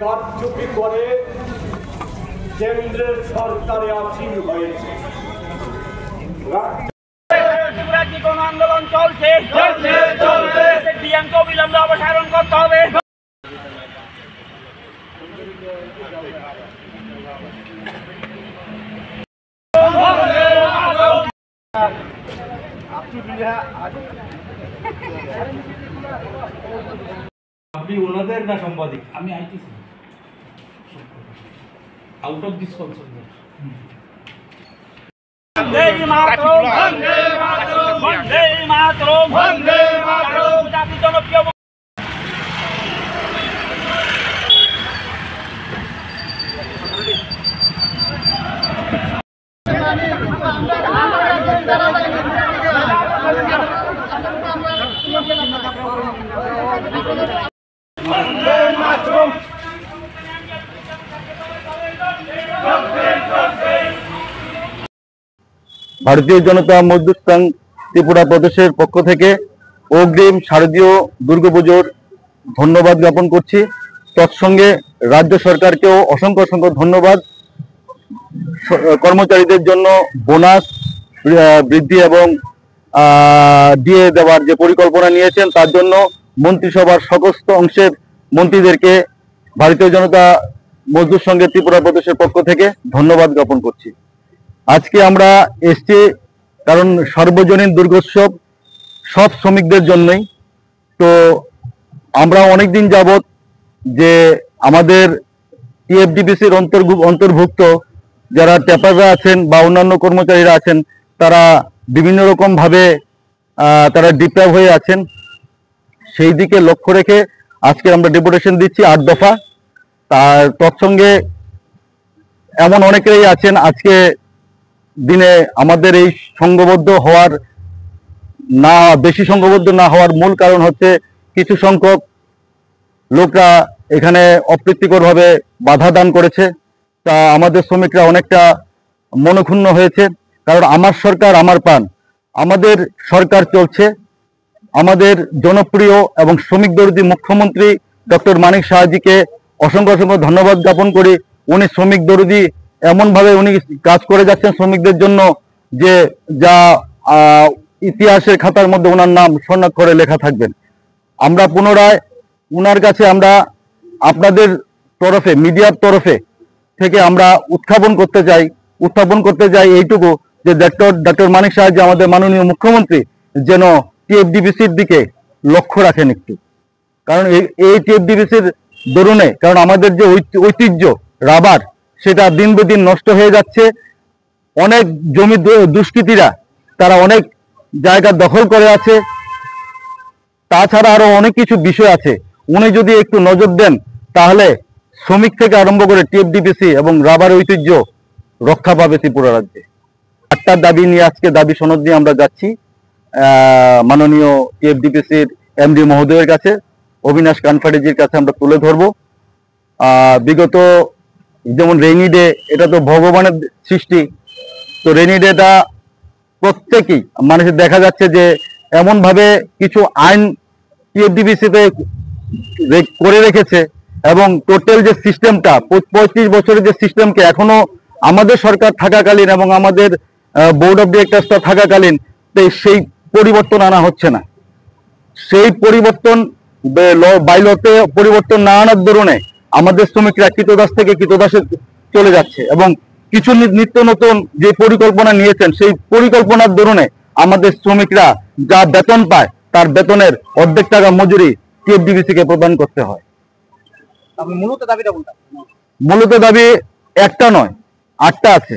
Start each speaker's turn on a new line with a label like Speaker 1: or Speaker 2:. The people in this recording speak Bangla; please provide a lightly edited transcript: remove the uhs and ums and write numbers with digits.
Speaker 1: কারচুপি করে কেন্দ্রের সরকারে আসীন হয়েছে।
Speaker 2: আন্দোলন চলছে, ডিএমকে অবিলম্বে অপসারণ করতে হবে।
Speaker 3: আপনি ওনাদের না সাংবাদিক? আমি ITC out of this concern.
Speaker 2: বন্দে মাতরম, বন্দে মাতরম, বন্দে মাতরম, বন্দে মাতরম। জাতি জনপ্রিয় বন্দে মাতরম।
Speaker 4: ভারতীয় জনতা মজদুর সংঘ ত্রিপুরা প্রদেশের পক্ষ থেকে অগ্রিম শারদীয় দুর্গাপুজোর ধন্যবাদ জ্ঞাপন করছি। তৎসঙ্গে রাজ্য সরকারকেও অসংখ্য অসংখ্য ধন্যবাদ। কর্মচারীদের জন্য বোনাস বৃদ্ধি এবং দিয়ে দেওয়ার যে পরিকল্পনা নিয়েছেন তার জন্য মন্ত্রিসভার সমস্ত অংশের মন্ত্রীদেরকে ভারতীয় জনতা মজদুর সংঘের ত্রিপুরা প্রদেশের পক্ষ থেকে ধন্যবাদ জ্ঞাপন করছি। আজকে আমরা এসছি কারণ সর্বজনীন দুর্গোৎসব সব শ্রমিকদের জন্যই। তো আমরা অনেকদিন যাবৎ যে আমাদের টিএফডিপিসির অন্তর্ভুক্ত যারা ট্যাপাররা আছেন বা অন্যান্য কর্মচারীরা আছেন তারা বিভিন্ন রকম ভাবে তারা ডিপ্রাইভ হয়ে আছেন, সেই দিকে লক্ষ্য রেখে আজকে আমরা ডেপুটেশন দিচ্ছি 8 দফা। তার তৎসঙ্গে এমন অনেকেই আছেন আজকে দিনে আমাদের এই সংঘবদ্ধ হওয়ার বেশি সংঘবদ্ধ না হওয়ার মূল কারণ হচ্ছে কিছু সংখ্যক লোকরা এখানে অপ্রীতিকরভাবে বাধা দান করেছে। তা আমাদের শ্রমিকরা অনেকটা মনক্ষুণ্ণ হয়েছে, কারণ আমার সরকার আমার প্রাণ। আমাদের সরকার চলছে, আমাদের জনপ্রিয় এবং শ্রমিক দরদি মুখ্যমন্ত্রী ডক্টর মানিক সাহাজিকে অসংখ্য অসংখ্য ধন্যবাদ জ্ঞাপন করি। উনি শ্রমিক দরদি এমনভাবে উনি কাজ করে যাচ্ছেন শ্রমিকদের জন্য যে যা ইতিহাসের খাতার মধ্যে ওনার নাম স্বর্ণাক্ষরে লেখা থাকবেন। আমরা পুনরায় ওনার কাছে আমরা আপনাদের তরফে মিডিয়ার তরফে থেকে আমরা উত্থাপন করতে চাই এইটুকু যে ডক্টর মানিক সাহাজি আমাদের মাননীয় মুখ্যমন্ত্রী যেন টিএফডিপিসির দিকে লক্ষ্য রাখেন একটু। কারণ এই টিএফডিপিসির দরুনে কারণ আমাদের যে ঐতিহ্য রাবার সেটা দিন বেদিন নষ্ট হয়ে যাচ্ছে। অনেক জমি দুষ্কৃতীরা তারা অনেক জায়গা দখল করে আছে। তাছাড়া আরো অনেক কিছু বিষয় আছে, উনি যদি একটু নজর দেন তাহলে শ্রমিক থেকে আরম্ভ করে টিএফডিপিসি এবং রাবার ঐতিহ্য রক্ষা পাবে ত্রিপুরা রাজ্যে। 8টা দাবি নিয়ে আজকে দাবি সনদ নিয়ে আমরা যাচ্ছি মাননীয় টিএফডিপিসির এমডি মহোদয়ের কাছে, অবিনাশ কানফারেজির কাছে আমরা তুলে ধরবো। বিগত যেমন রেইনি ডে, এটা তো ভগবানের সৃষ্টি, তো রেইনি ডেটা প্রত্যেকেই মানুষের দেখা যাচ্ছে যে এমনভাবে কিছু আইন টিএফডিপিসিতে করে রেখেছে এবং টোটাল যে সিস্টেমটা 35 বছরের যে সিস্টেমকে এখনো আমাদের সরকার থাকাকালীন এবং আমাদের বোর্ড অফ ডিরেক্টরসটা থাকাকালীন সেই পরিবর্তন আনা হচ্ছে না। সেই পরিবর্তন বাইলতে পরিবর্তন না আনার দরুনে আমাদের শ্রমিকরা কৃতদাস থেকে কৃতদাসে চলে যাচ্ছে এবং কিছু নিত্য নতুন যে পরিকল্পনা নিয়েছেন সেই পরিকল্পনার দরুনে আমাদের শ্রমিকরা যা বেতন পায় তার বেতনের অর্ধেক টাকা মজুরি টিএফডিপিসি কে প্রদান করতে হয়। মূলত দাবি একটা নয়, 8টা আছে।